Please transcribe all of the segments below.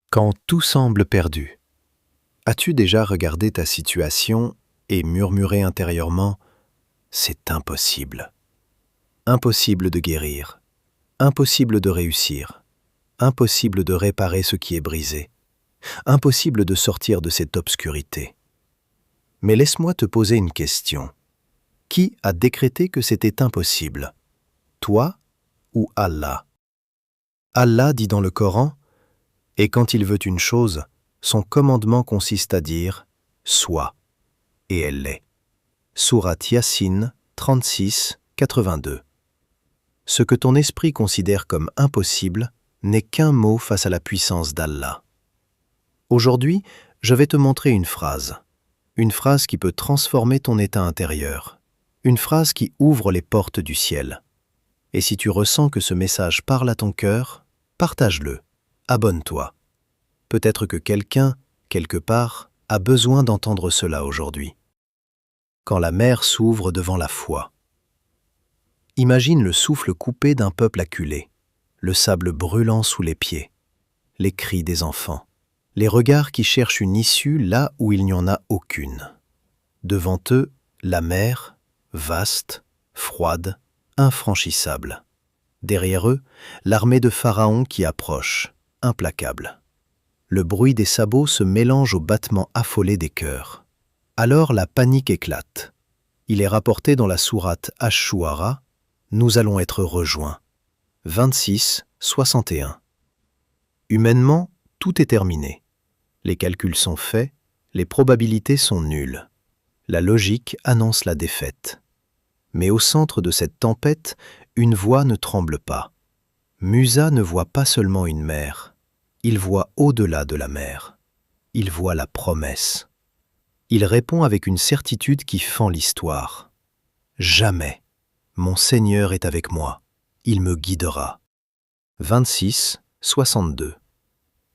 Quand tout semble perdu. As-tu déjà regardé ta situation et murmuré intérieurement « C'est impossible ». Impossible de guérir, impossible de réussir, impossible de réparer ce qui est brisé, impossible de sortir de cette obscurité. Mais laisse-moi te poser une question. Qui a décrété que c'était impossible? Toi ou Allah? Allah dit dans le Coran « Et quand il veut une chose, son commandement consiste à dire « Sois », et elle l'est. Sourate Yassine 36, 82. Ce que ton esprit considère comme impossible n'est qu'un mot face à la puissance d'Allah. Aujourd'hui, je vais te montrer une phrase qui peut transformer ton état intérieur, une phrase qui ouvre les portes du ciel. Et si tu ressens que ce message parle à ton cœur, partage-le, abonne-toi. Peut-être que quelqu'un, quelque part, a besoin d'entendre cela aujourd'hui. Quand la mer s'ouvre devant la foi. Imagine le souffle coupé d'un peuple acculé, le sable brûlant sous les pieds, les cris des enfants, les regards qui cherchent une issue là où il n'y en a aucune. Devant eux, la mer, vaste, froide, infranchissable. Derrière eux, l'armée de Pharaon qui approche, implacable. Le bruit des sabots se mélange au battement affolé des cœurs. Alors la panique éclate. Il est rapporté dans la sourate Ash-Shu'ara, « Nous allons être rejoints ». 26, 61. Humainement, tout est terminé. Les calculs sont faits, les probabilités sont nulles. La logique annonce la défaite. Mais au centre de cette tempête, une voix ne tremble pas. Musa ne voit pas seulement une mer, il voit au-delà de la mer. Il voit la promesse. Il répond avec une certitude qui fend l'histoire. Jamais. Mon Seigneur est avec moi. Il me guidera. 26, 62.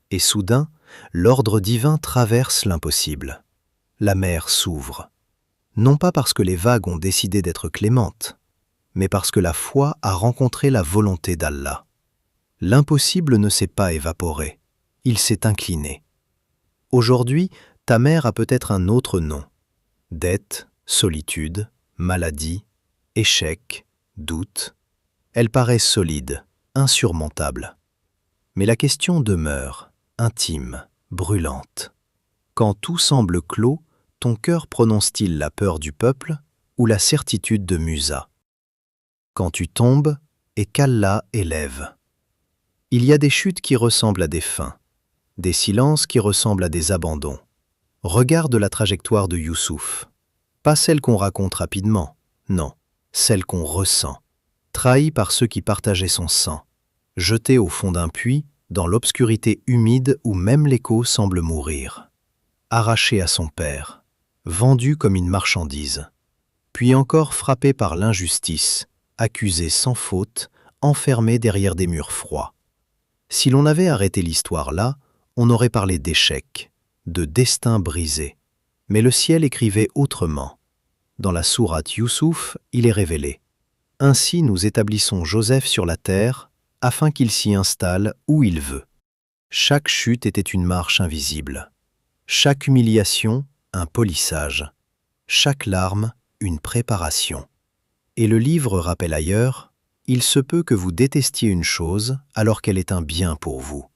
Et soudain, l'ordre divin traverse l'impossible. La mer s'ouvre. Non pas parce que les vagues ont décidé d'être clémentes, mais parce que la foi a rencontré la volonté d'Allah. L'impossible ne s'est pas évaporé, il s'est incliné. Aujourd'hui, ta mer a peut-être un autre nom. Dette, solitude, maladie, échec, doute. Elle paraît solide, insurmontable. Mais la question demeure, intime, brûlante. Quand tout semble clos, ton cœur prononce-t-il la peur du peuple ou la certitude de Musa? Quand tu tombes et qu'Allah élève. Il y a des chutes qui ressemblent à des fins, des silences qui ressemblent à des abandons. Regarde la trajectoire de Youssouf. Pas celle qu'on raconte rapidement, non, celle qu'on ressent. Trahi par ceux qui partageaient son sang, jeté au fond d'un puits, dans l'obscurité humide où même l'écho semble mourir. Arraché à son père, vendu comme une marchandise, puis encore frappé par l'injustice, accusé sans faute, enfermé derrière des murs froids. Si l'on avait arrêté l'histoire là, on aurait parlé d'échec, de destin brisé. Mais le ciel écrivait autrement. Dans la sourate Youssouf, il est révélé. Ainsi nous établissons Joseph sur la terre, afin qu'il s'y installe où il veut. Chaque chute était une marche invisible. Chaque humiliation, un polissage. Chaque larme, une préparation. Et le livre rappelle ailleurs, « Il se peut que vous détestiez une chose alors qu'elle est un bien pour vous ».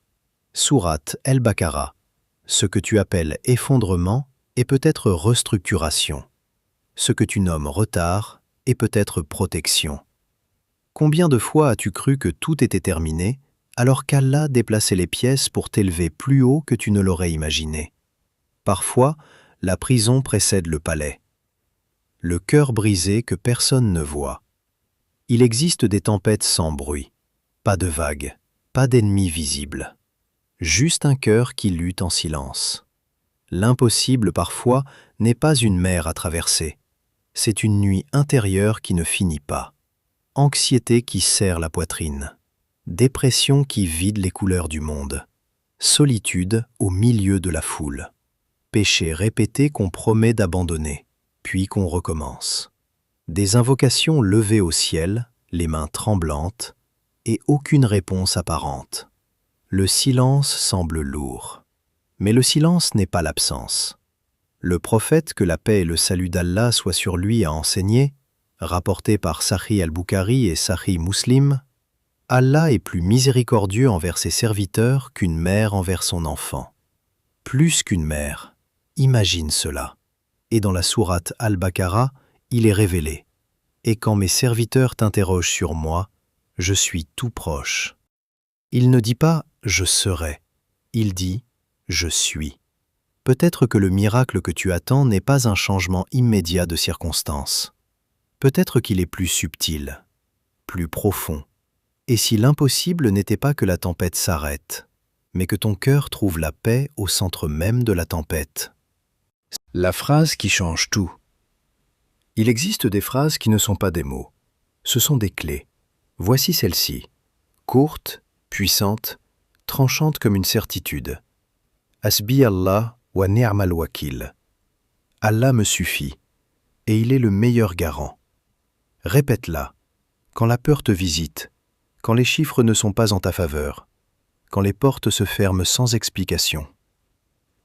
Sourate El-Baqara. Ce que tu appelles effondrement est peut-être restructuration. Ce que tu nommes retard est peut-être protection. Combien de fois as-tu cru que tout était terminé alors qu'Allah déplaçait les pièces pour t'élever plus haut que tu ne l'aurais imaginé? Parfois, la prison précède le palais. Le cœur brisé que personne ne voit. Il existe des tempêtes sans bruit, pas de vagues, pas d'ennemis visibles. Juste un cœur qui lutte en silence. L'impossible, parfois, n'est pas une mer à traverser. C'est une nuit intérieure qui ne finit pas. Anxiété qui serre la poitrine. Dépression qui vide les couleurs du monde. Solitude au milieu de la foule. Péché répété qu'on promet d'abandonner, puis qu'on recommence. Des invocations levées au ciel, les mains tremblantes, et aucune réponse apparente. Le silence semble lourd. Mais le silence n'est pas l'absence. Le prophète, que la paix et le salut d'Allah soient sur lui, a enseigné, rapporté par Sahih al-Bukhari et Sahih Muslim, Allah est plus miséricordieux envers ses serviteurs qu'une mère envers son enfant. Plus qu'une mère, imagine cela. Et dans la sourate Al-Baqarah, il est révélé. Et quand mes serviteurs t'interrogent sur moi, je suis tout proche. Il ne dit pas « je serai », il dit « je suis ». Peut-être que le miracle que tu attends n'est pas un changement immédiat de circonstances. Peut-être qu'il est plus subtil, plus profond. Et si l'impossible n'était pas que la tempête s'arrête, mais que ton cœur trouve la paix au centre même de la tempête. La phrase qui change tout. Il existe des phrases qui ne sont pas des mots. Ce sont des clés. Voici celle-ci. Courte, puissante, tranchante comme une certitude. Hasbi Allah wa ni'mal wakil. Allah me suffit, et il est le meilleur garant. Répète-la. Quand la peur te visite, quand les chiffres ne sont pas en ta faveur, quand les portes se ferment sans explication.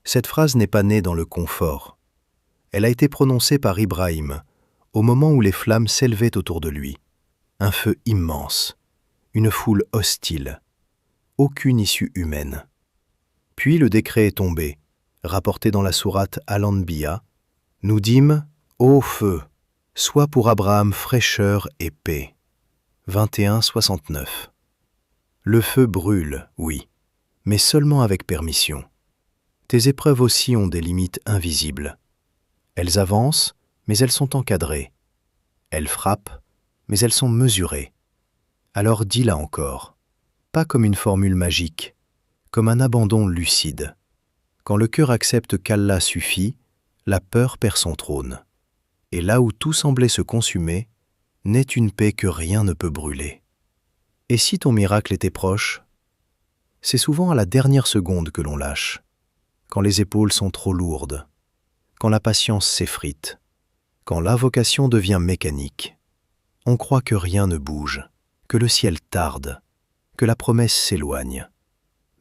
Cette phrase n'est pas née dans le confort. Elle a été prononcée par Ibrahim, au moment où les flammes s'élevaient autour de lui. Un feu immense, une foule hostile, aucune issue humaine. Puis le décret est tombé, rapporté dans la sourate Al-Anbiya. Nous dîmes, ô feu, sois pour Abraham fraîcheur et paix. 21-69. Le feu brûle, oui, mais seulement avec permission. Tes épreuves aussi ont des limites invisibles. Elles avancent, mais elles sont encadrées. Elles frappent, mais elles sont mesurées. Alors dis-la encore, pas comme une formule magique, comme un abandon lucide. Quand le cœur accepte qu'Allah suffit, la peur perd son trône. Et là où tout semblait se consumer, naît une paix que rien ne peut brûler. Et si ton miracle était proche? C'est souvent à la dernière seconde que l'on lâche, quand les épaules sont trop lourdes, quand la patience s'effrite, quand l'invocation devient mécanique. On croit que rien ne bouge, que le ciel tarde, que la promesse s'éloigne.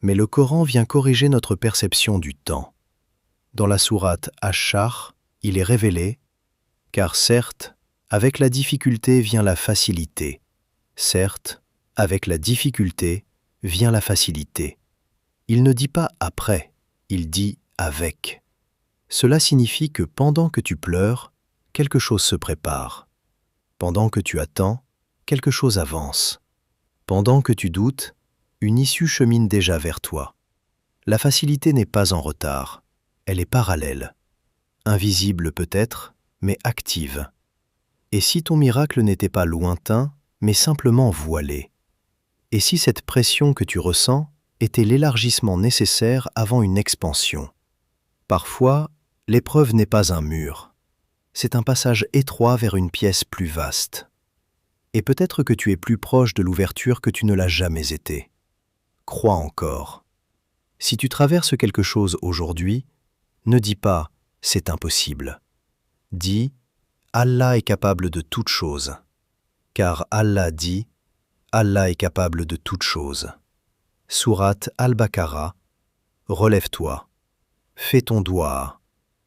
Mais le Coran vient corriger notre perception du temps. Dans la sourate Ash-Shar, il est révélé « Car certes, avec la difficulté vient la facilité. Certes, avec la difficulté vient la facilité. » Il ne dit pas « après », il dit « avec ». Cela signifie que pendant que tu pleures, quelque chose se prépare. Pendant que tu attends, quelque chose avance. Pendant que tu doutes, une issue chemine déjà vers toi. La facilité n'est pas en retard, elle est parallèle. Invisible peut-être, mais active. Et si ton miracle n'était pas lointain, mais simplement voilé? Et si cette pression que tu ressens était l'élargissement nécessaire avant une expansion? Parfois, l'épreuve n'est pas un mur. C'est un passage étroit vers une pièce plus vaste. Et peut-être que tu es plus proche de l'ouverture que tu ne l'as jamais été. Crois encore. Si tu traverses quelque chose aujourd'hui, ne dis pas « c'est impossible ». Dis « Allah est capable de toute chose ». Car Allah dit « Allah est capable de toute chose ». Sourate Al-Baqarah, relève-toi, fais ton doigt,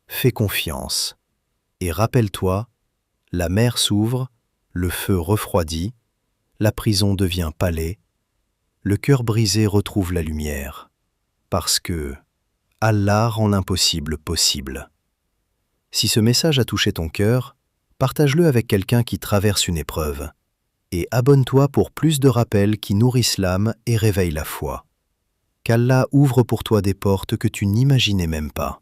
fais confiance. Et rappelle-toi, la mer s'ouvre, le feu refroidit, la prison devient palais, le cœur brisé retrouve la lumière, parce que Allah rend l'impossible possible. Si ce message a touché ton cœur, partage-le avec quelqu'un qui traverse une épreuve, et abonne-toi pour plus de rappels qui nourrissent l'âme et réveillent la foi. Qu'Allah ouvre pour toi des portes que tu n'imaginais même pas.